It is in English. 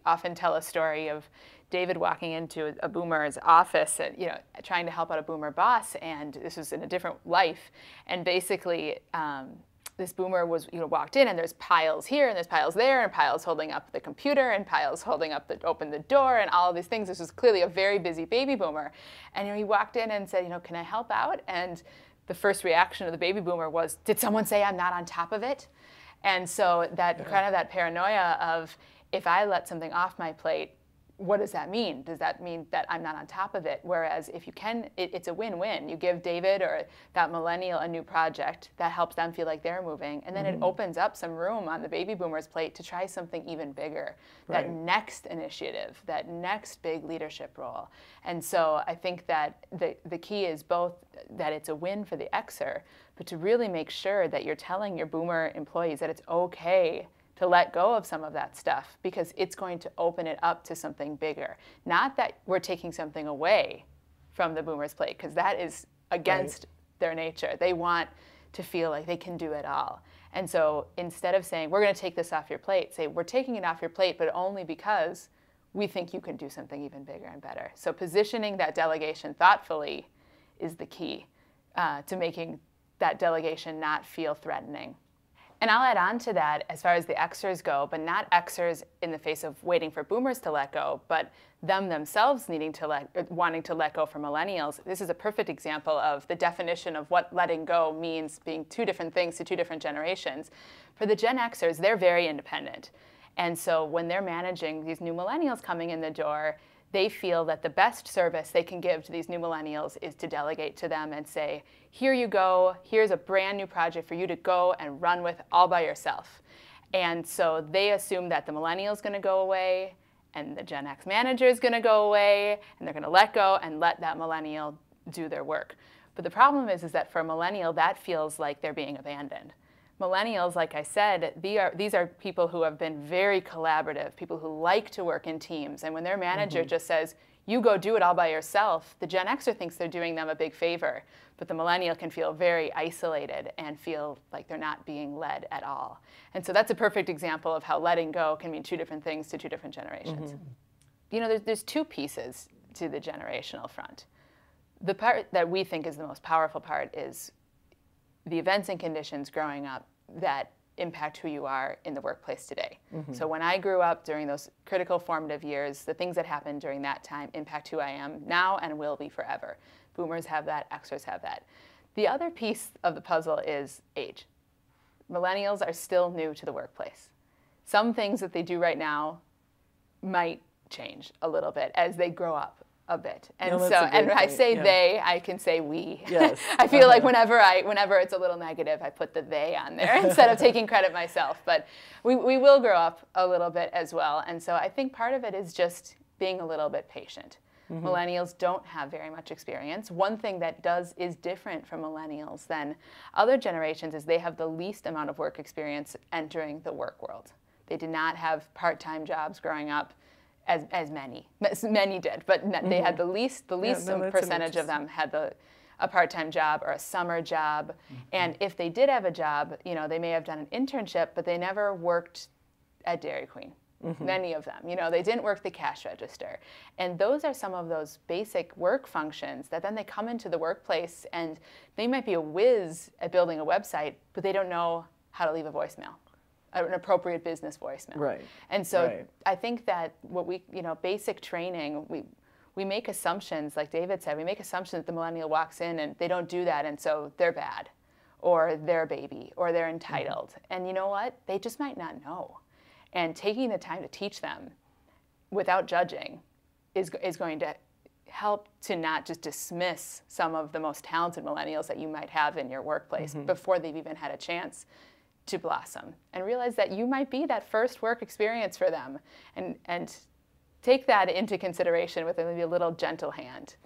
often tell a story of David walking into a boomer's office and, trying to help out a boomer boss, and this was in a different life. And basically, this boomer was, walked in, and there's piles here and there's piles there, and piles holding up the computer and piles holding up open the door and all of these things. This was clearly a very busy baby boomer. And he walked in and said, can I help out? And the first reaction of the baby boomer was, did someone say I'm not on top of it? And so that kind of that paranoia of, if I let something off my plate, what does that mean? Does that mean that I'm not on top of it? Whereas if you can, it's a win-win. You give David or that millennial a new project that helps them feel like they're moving, and then it opens up some room on the baby boomer's plate to try something even bigger, that next initiative, that next big leadership role. And so I think that the key is both that it's a win for the Xer, but to really make sure that you're telling your boomer employees that it's okay to let go of some of that stuff, because it's going to open it up to something bigger. Not that we're taking something away from the boomer's plate, because that is against their nature. They want to feel like they can do it all. And so instead of saying, we're going to take this off your plate, say, we're taking it off your plate, but only because we think you can do something even bigger and better. So positioning that delegation thoughtfully is the key to making that delegation not feel threatening. And I'll add on to that as far as the Xers go, but not Xers in the face of waiting for boomers to let go, but them themselves wanting to let go for millennials. This is a perfect example of the definition of what letting go means being two different things to two different generations. For the Gen Xers, they're very independent. And so when they're managing these new millennials coming in the door, they feel that the best service they can give to these new millennials is to delegate to them and say, here you go, here's a brand new project for you to go and run with all by yourself. And so they assume that the millennial's going to go away and the Gen X manager is going to go away, and they're going to let go and let that millennial do their work. But the problem is that for a millennial, that feels like they're being abandoned. Millennials, like I said, these are people who have been very collaborative, people who like to work in teams. And when their manager just says, you go do it all by yourself, the Gen Xer thinks they're doing them a big favor. But the millennial can feel very isolated and feel like they're not being led at all. And so that's a perfect example of how letting go can mean two different things to two different generations. There's two pieces to the generational front. The part that we think is the most powerful part is the events and conditions growing up that impact who you are in the workplace today. So when I grew up during those critical formative years, the things that happened during that time impact who I am now and will be forever. Boomers have that, Xers have that. The other piece of the puzzle is age. Millennials are still new to the workplace. Some things that they do right now might change a little bit as they grow up a bit. And no, so, and when I say they, I can say we. Yes. I feel like whenever it's a little negative, I put the they on there instead of taking credit myself. But we will grow up a little bit as well. And so I think part of it is just being a little bit patient. Millennials don't have very much experience. One thing that is different from millennials than other generations is they have the least amount of work experience entering the work world. They did not have part-time jobs growing up as many did, but they had the least percentage of them had a part-time job or a summer job. And if they did have a job, they may have done an internship, but they never worked at Dairy Queen. Many of them, they didn't work the cash register. And those are some of those basic work functions that then they come into the workplace and they might be a whiz at building a website, but they don't know how to leave a voicemail, an appropriate business voicemail. Right. And so I think that what basic training, we make assumptions, like David said, we make assumptions that the millennial walks in and they don't do that, and so they're bad, or they're a baby, or they're entitled. And you know what? They just might not know. And taking the time to teach them without judging is going to help to not just dismiss some of the most talented millennials that you might have in your workplace before they've even had a chance to blossom, and realize that you might be that first work experience for them, and take that into consideration with maybe a little gentle hand.